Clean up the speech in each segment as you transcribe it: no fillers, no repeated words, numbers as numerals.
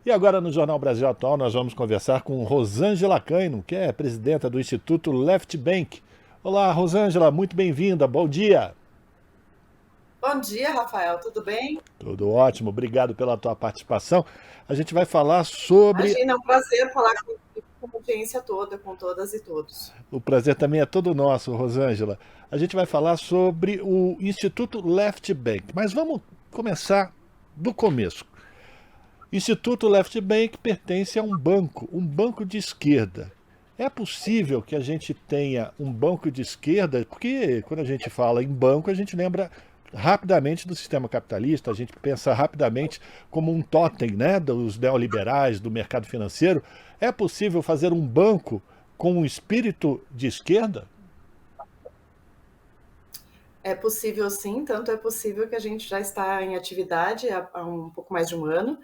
E agora no Jornal Brasil Atual nós vamos conversar com Rosângela Caino, que é presidenta do Instituto Left Bank. Olá, Rosângela, muito bem-vinda, bom dia. Bom dia, Rafael, tudo bem? Tudo ótimo, obrigado pela tua participação. A gente vai falar sobre. Imagina, é um prazer falar com a audiência toda, com todas e todos. O prazer também é todo nosso, Rosângela. A gente vai falar sobre o Instituto Left Bank, mas vamos começar do começo. Instituto Left Bank pertence a um banco de esquerda. É possível que a gente tenha um banco de esquerda, porque quando a gente fala em banco, a gente lembra rapidamente do sistema capitalista, a gente pensa rapidamente como um totem, né, dos neoliberais, do mercado financeiro. É possível fazer um banco com um espírito de esquerda? É possível sim, tanto é possível que a gente já está em atividade há um pouco mais de um ano,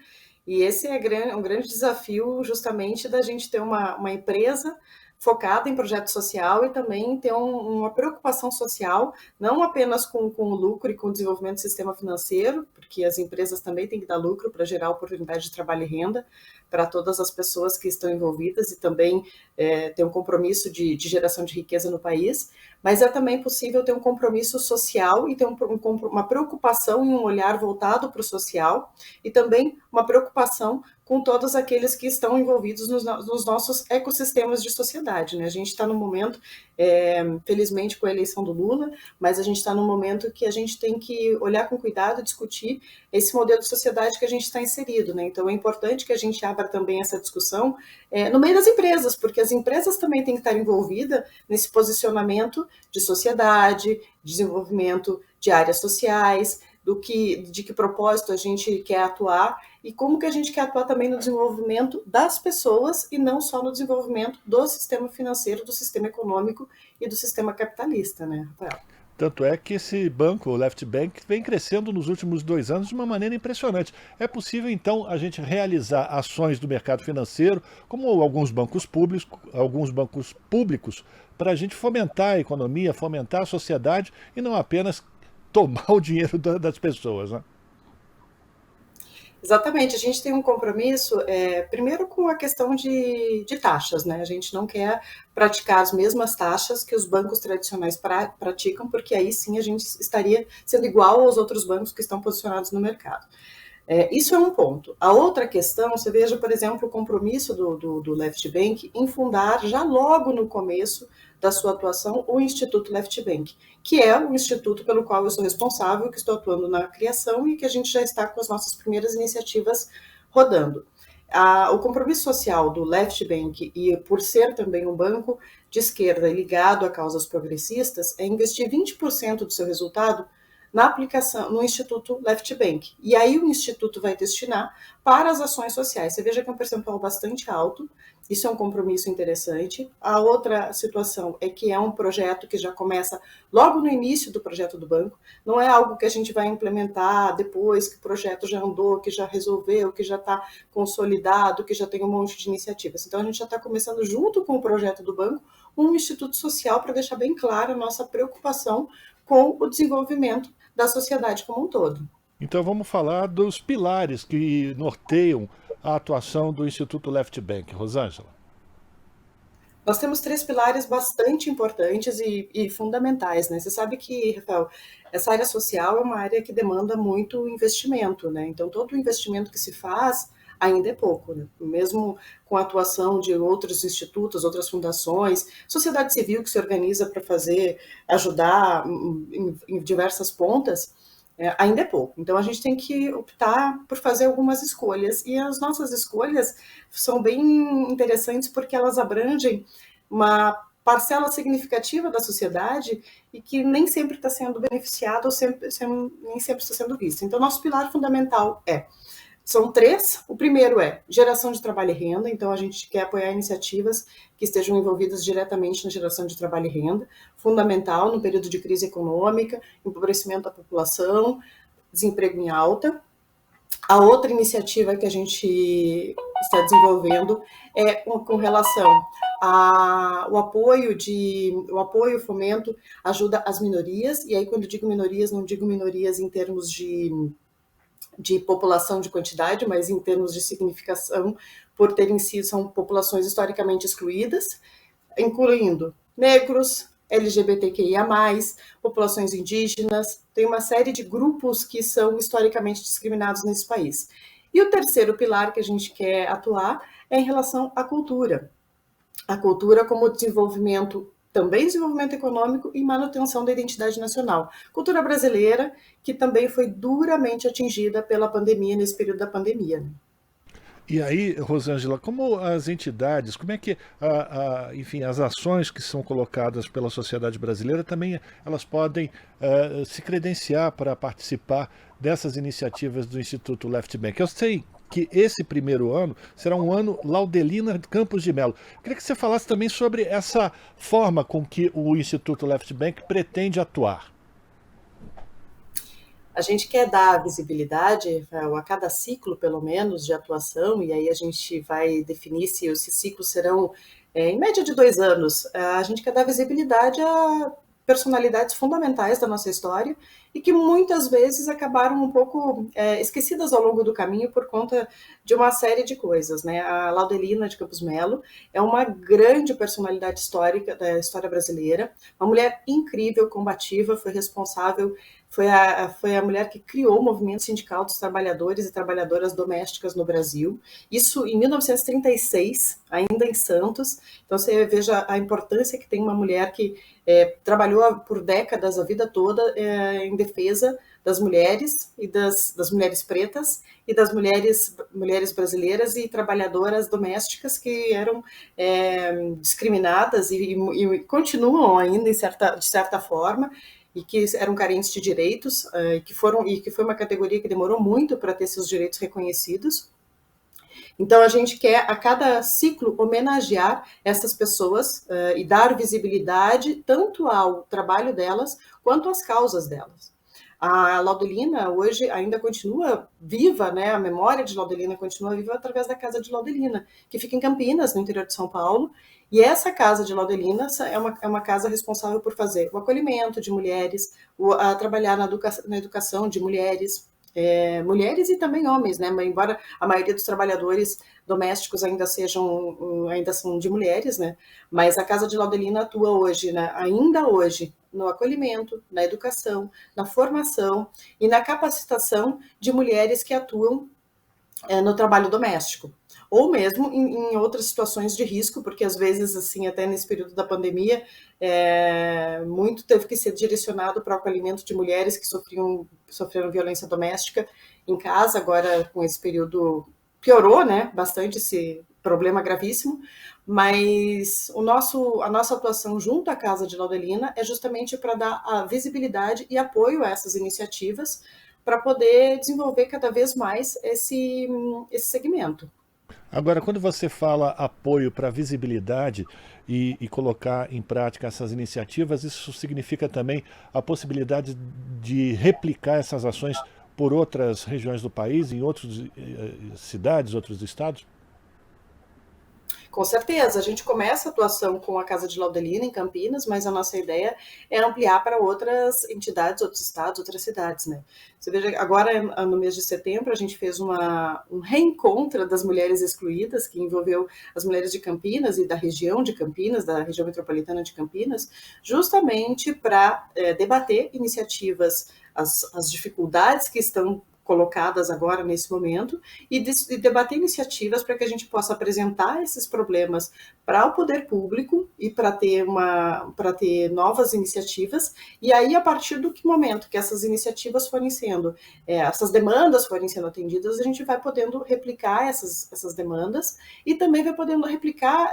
e esse é um grande desafio justamente da gente ter uma empresa focada em projeto social e também ter uma preocupação social, não apenas com o lucro e com o desenvolvimento do sistema financeiro, porque as empresas também têm que dar lucro para gerar oportunidade de trabalho e renda para todas as pessoas que estão envolvidas e também ter um compromisso de geração de riqueza no país, mas é também possível ter um compromisso social e ter uma preocupação e um olhar voltado para o social e também uma preocupação com todos aqueles que estão envolvidos nos nossos ecossistemas de sociedade, né? A gente está no momento, felizmente com a eleição do Lula, mas a gente está num momento que a gente tem que olhar com cuidado e discutir esse modelo de sociedade que a gente está inserido, né? Então é importante que a gente abra também essa discussão no meio das empresas, porque as empresas também têm que estar envolvidas nesse posicionamento de sociedade, desenvolvimento de áreas sociais, de que propósito a gente quer atuar e como que a gente quer atuar também no desenvolvimento das pessoas e não só no desenvolvimento do sistema financeiro, do sistema econômico e do sistema capitalista, né, Rafael? Tanto é que esse banco, o Left Bank, vem crescendo nos últimos 2 anos de uma maneira impressionante. É possível, então, a gente realizar ações do mercado financeiro, como alguns bancos públicos, para a gente fomentar a economia, fomentar a sociedade e não apenas tomar o dinheiro das pessoas, né? Exatamente, a gente tem um compromisso, primeiro com a questão de taxas, né? A gente não quer praticar as mesmas taxas que os bancos tradicionais praticam, porque aí sim a gente estaria sendo igual aos outros bancos que estão posicionados no mercado. Isso é um ponto. A outra questão, você veja, por exemplo, o compromisso do Left Bank em fundar, já logo no começo da sua atuação, o Instituto Left Bank, que é o instituto pelo qual eu sou responsável, que estou atuando na criação e que a gente já está com as nossas primeiras iniciativas rodando. O compromisso social do Left Bank, e por ser também um banco de esquerda ligado a causas progressistas, é investir 20% do seu resultado na aplicação no Instituto Left Bank. E aí o Instituto vai destinar para as ações sociais. Você veja que é um percentual bastante alto, isso é um compromisso interessante. A outra situação é que é um projeto que já começa logo no início do projeto do banco, não é algo que a gente vai implementar depois que o projeto já andou, que já resolveu, que já está consolidado, que já tem um monte de iniciativas. Então a gente já está começando junto com o projeto do banco um instituto social para deixar bem clara a nossa preocupação com o desenvolvimento da sociedade como um todo. Então vamos falar dos pilares que norteiam a atuação do Instituto Left Bank, Rosângela. Nós temos três pilares bastante importantes e fundamentais, né? Você sabe que, Rafael, essa área social é uma área que demanda muito investimento, né? Então, todo o investimento que se faz ainda é pouco, né? Mesmo com a atuação de outros institutos, outras fundações, sociedade civil que se organiza para ajudar em diversas pontas, ainda é pouco. Então a gente tem que optar por fazer algumas escolhas. E as nossas escolhas são bem interessantes porque elas abrangem uma parcela significativa da sociedade e que nem sempre está sendo beneficiada ou nem sempre está sendo vista. Então, nosso pilar fundamental são três. O primeiro é geração de trabalho e renda, então a gente quer apoiar iniciativas que estejam envolvidas diretamente na geração de trabalho e renda, fundamental no período de crise econômica, empobrecimento da população, desemprego em alta. A outra iniciativa que a gente está desenvolvendo é com relação ao apoio, o fomento, ajuda às minorias, e aí quando eu digo minorias, não digo minorias em termos de de população de quantidade, mas em termos de significação, por terem sido, são populações historicamente excluídas, incluindo negros, LGBTQIA+, populações indígenas, tem uma série de grupos que são historicamente discriminados nesse país. E o terceiro pilar que a gente quer atuar é em relação à cultura. A cultura como desenvolvimento, também desenvolvimento econômico e manutenção da identidade nacional. Cultura brasileira, que também foi duramente atingida pela pandemia, nesse período da pandemia. E aí, Rosângela, como as entidades, como é que, enfim, as ações que são colocadas pela sociedade brasileira também elas podem se credenciar para participar dessas iniciativas do Instituto Left Bank? Eu sei que esse primeiro ano será um ano Laudelina Campos de Melo. Queria que você falasse também sobre essa forma com que o Instituto Left Bank pretende atuar. A gente quer dar visibilidade a cada ciclo, pelo menos, de atuação, e aí a gente vai definir se esses ciclos serão, em média, de 2 anos. A gente quer dar visibilidade a personalidades fundamentais da nossa história e que muitas vezes acabaram um pouco esquecidas ao longo do caminho por conta de uma série de coisas, né? A Laudelina de Campos Melo é uma grande personalidade histórica da história brasileira, uma mulher incrível, combativa, foi responsável, foi a mulher que criou o movimento sindical dos trabalhadores e trabalhadoras domésticas no Brasil, isso em 1936, ainda em Santos. Então você veja a importância que tem uma mulher que trabalhou por décadas, a vida toda, em defesa das mulheres e das mulheres pretas e das mulheres brasileiras e trabalhadoras domésticas que eram discriminadas e continuam ainda de certa forma, e que eram carentes de direitos, que foi uma categoria que demorou muito para ter seus direitos reconhecidos. Então, a gente quer, a cada ciclo, homenagear essas pessoas e dar visibilidade tanto ao trabalho delas quanto às causas delas. A Laudelina hoje ainda continua viva, né? A memória de Laudelina continua viva através da Casa de Laudelina, que fica em Campinas, no interior de São Paulo. E essa Casa de Laudelina é uma casa responsável por fazer o acolhimento de mulheres, a trabalhar na educação de mulheres, mulheres e também homens, né? Embora a maioria dos trabalhadores domésticos ainda são de mulheres, né? Mas a Casa de Laudelina atua hoje, né? Ainda hoje, no acolhimento, na educação, na formação e na capacitação de mulheres que atuam no trabalho doméstico, ou mesmo em outras situações de risco, porque às vezes, assim, até nesse período da pandemia, muito teve que ser direcionado para o acolhimento de mulheres que sofreram violência doméstica em casa. Agora, com esse período, piorou, né, bastante esse problema gravíssimo, mas a nossa atuação junto à Casa de Laudelina é justamente para dar a visibilidade e apoio a essas iniciativas, para poder desenvolver cada vez mais esse segmento. Agora, quando você fala apoio para visibilidade e colocar em prática essas iniciativas, isso significa também a possibilidade de replicar essas ações por outras regiões do país, em outras cidades, outros estados? Com certeza, a gente começa a atuação com a Casa de Laudelina em Campinas, mas a nossa ideia é ampliar para outras entidades, outros estados, outras cidades, né? Você veja, agora no mês de setembro a gente fez um reencontro das mulheres excluídas, que envolveu as mulheres de Campinas e da região de Campinas, da região metropolitana de Campinas, justamente para debater iniciativas, as dificuldades que estão colocadas agora nesse momento e debater iniciativas para que a gente possa apresentar esses problemas para o poder público e para ter novas iniciativas. E aí, a partir do momento que essas iniciativas forem sendo, essas demandas forem sendo atendidas, a gente vai podendo replicar essas demandas e também vai podendo replicar,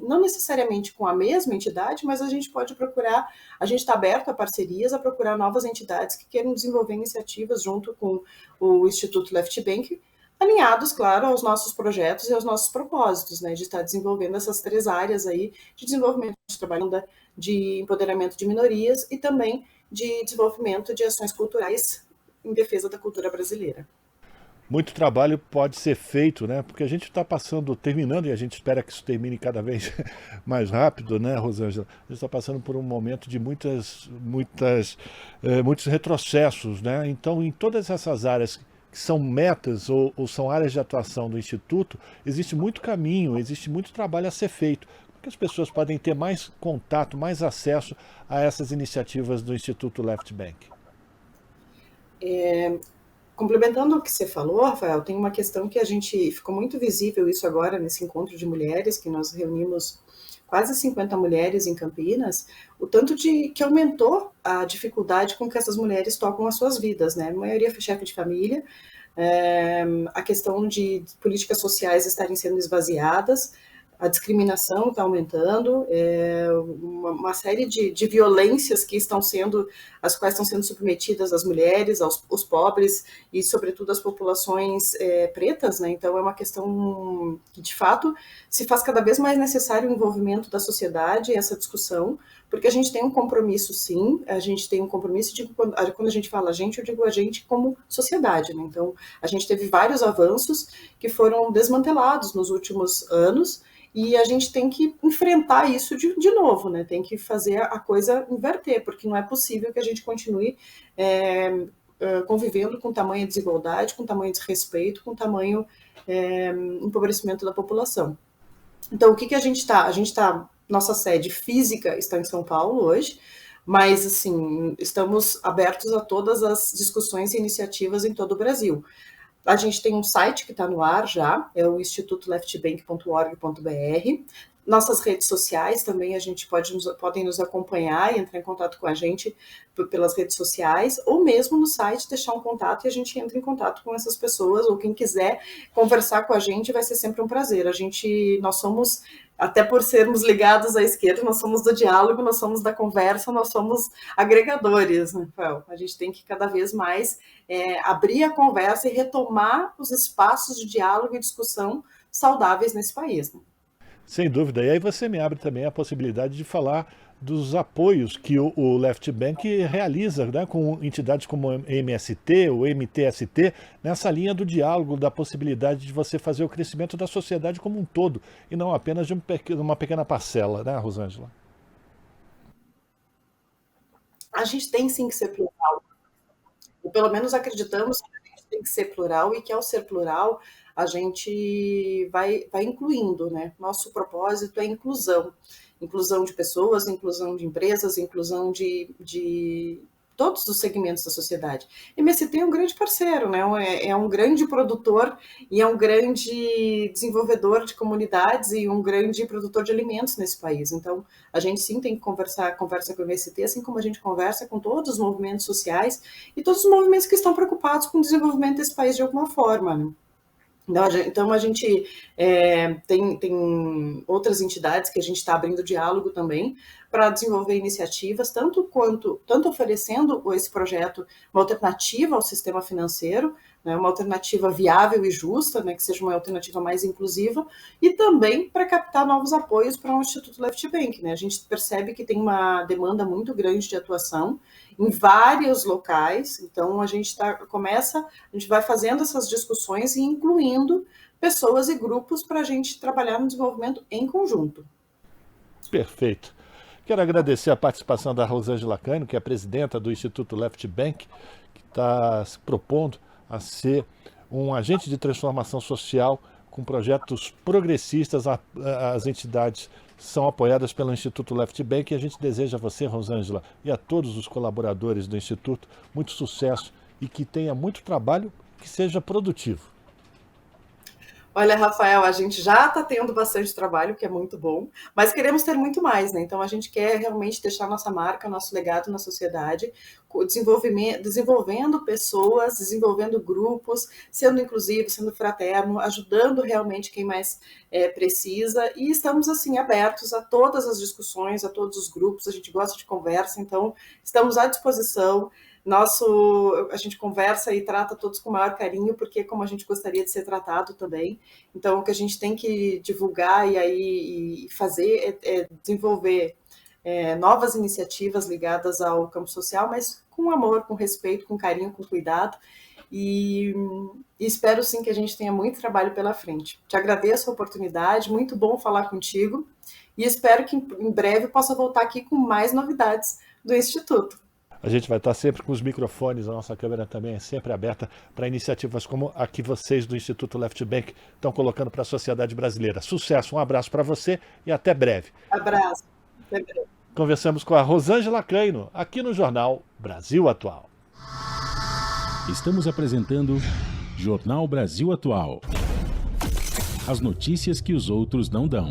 não necessariamente com a mesma entidade, mas a gente pode procurar, a gente está aberto a parcerias, a procurar novas entidades que queiram desenvolver iniciativas junto com o Instituto Left Bank, alinhados, claro, aos nossos projetos e aos nossos propósitos, né, de estar desenvolvendo essas 3 áreas aí de desenvolvimento de trabalho, de empoderamento de minorias e também de desenvolvimento de ações culturais em defesa da cultura brasileira. Muito trabalho pode ser feito, né? Porque a gente está terminando, e a gente espera que isso termine cada vez mais rápido, né, Rosângela? A gente está passando por um momento de muitos retrocessos, né? Então, em todas essas áreas que são metas ou são áreas de atuação do Instituto, existe muito caminho, existe muito trabalho a ser feito. Porque as pessoas podem ter mais contato, mais acesso a essas iniciativas do Instituto Left Bank. Complementando o que você falou, Rafael, tem uma questão que a gente ficou muito visível isso agora nesse encontro de mulheres, que nós reunimos quase 50 mulheres em Campinas, o tanto de que aumentou a dificuldade com que essas mulheres tocam as suas vidas, né? A maioria foi chefe de família, a questão de políticas sociais estarem sendo esvaziadas, a discriminação está aumentando, uma série de violências que estão sendo, as quais estão sendo submetidas as mulheres, os pobres e, sobretudo, as populações pretas, né? Então, é uma questão que, de fato, se faz cada vez mais necessário o envolvimento da sociedade, essa discussão, porque a gente tem um compromisso, sim, a gente tem um compromisso, quando a gente fala a gente, eu digo a gente como sociedade, né? Então, a gente teve vários avanços que foram desmantelados nos últimos anos, e a gente tem que enfrentar isso de novo, né? Tem que fazer a coisa inverter, porque não é possível que a gente continue convivendo com tamanha desigualdade, com tamanho desrespeito, com tamanho empobrecimento da população. Então, o que a gente está? Nossa sede física está em São Paulo hoje, mas, assim, estamos abertos a todas as discussões e iniciativas em todo o Brasil. A gente tem um site que está no ar já, é o institutoleftbank.org.br. Nossas redes sociais também, a gente podem nos acompanhar e entrar em contato com a gente pelas redes sociais, ou mesmo no site deixar um contato e a gente entra em contato com essas pessoas, ou quem quiser conversar com a gente, vai ser sempre um prazer. Nós somos, até por sermos ligados à esquerda, nós somos do diálogo, nós somos da conversa, nós somos agregadores, né, Rafael? A gente tem que cada vez mais abrir a conversa e retomar os espaços de diálogo e discussão saudáveis nesse país, né? Sem dúvida. E aí você me abre também a possibilidade de falar dos apoios que o Left Bank realiza, né, com entidades como o MST, o MTST, nessa linha do diálogo, da possibilidade de você fazer o crescimento da sociedade como um todo, e não apenas de uma pequena parcela, né, Rosângela? A gente tem sim que ser plural, ou pelo menos acreditamos que a gente tem que ser plural e que ao ser plural a gente vai incluindo, né? Nosso propósito é inclusão de pessoas, inclusão de empresas, inclusão de todos os segmentos da sociedade. MST é um grande parceiro, né? É um grande produtor e é um grande desenvolvedor de comunidades e um grande produtor de alimentos nesse país. Então, a gente sim tem que conversa com o MST, assim como a gente conversa com todos os movimentos sociais e todos os movimentos que estão preocupados com o desenvolvimento desse país de alguma forma, né? Então, a gente tem outras entidades que a gente está abrindo diálogo também para desenvolver iniciativas, tanto oferecendo esse projeto uma alternativa ao sistema financeiro, né, uma alternativa viável e justa, né, que seja uma alternativa mais inclusiva, e também para captar novos apoios para o Instituto Left Bank, né? A gente percebe que tem uma demanda muito grande de atuação em vários locais, então a gente vai fazendo essas discussões e incluindo pessoas e grupos para a gente trabalhar no desenvolvimento em conjunto. Perfeito. Quero agradecer a participação da Rosângela Cânio, que é a presidenta do Instituto Left Bank, que está se propondo a ser um agente de transformação social com projetos progressistas. As entidades são apoiadas pelo Instituto Left Bank e a gente deseja a você, Rosângela, e a todos os colaboradores do Instituto muito sucesso e que tenha muito trabalho que seja produtivo. Olha, Rafael, a gente já está tendo bastante trabalho, que é muito bom, mas queremos ter muito mais, né? Então a gente quer realmente deixar nossa marca, nosso legado na sociedade, desenvolvendo pessoas, desenvolvendo grupos, sendo inclusivo, sendo fraterno, ajudando realmente quem mais precisa, e estamos assim abertos a todas as discussões, a todos os grupos, a gente gosta de conversa, então estamos à disposição. A gente conversa e trata todos com o maior carinho, porque é como a gente gostaria de ser tratado também. Então, o que a gente tem que divulgar e fazer é desenvolver novas iniciativas ligadas ao campo social, mas com amor, com respeito, com carinho, com cuidado. E espero sim que a gente tenha muito trabalho pela frente. Te agradeço a oportunidade, muito bom falar contigo, e espero que em breve possa voltar aqui com mais novidades do Instituto. A gente vai estar sempre com os microfones, a nossa câmera também é sempre aberta para iniciativas como a que vocês do Instituto Left Bank estão colocando para a sociedade brasileira. Sucesso, um abraço para você e até breve. Abraço. Até breve. Conversamos com a Rosângela Caino, aqui no Jornal Brasil Atual. Estamos apresentando Jornal Brasil Atual. As notícias que os outros não dão.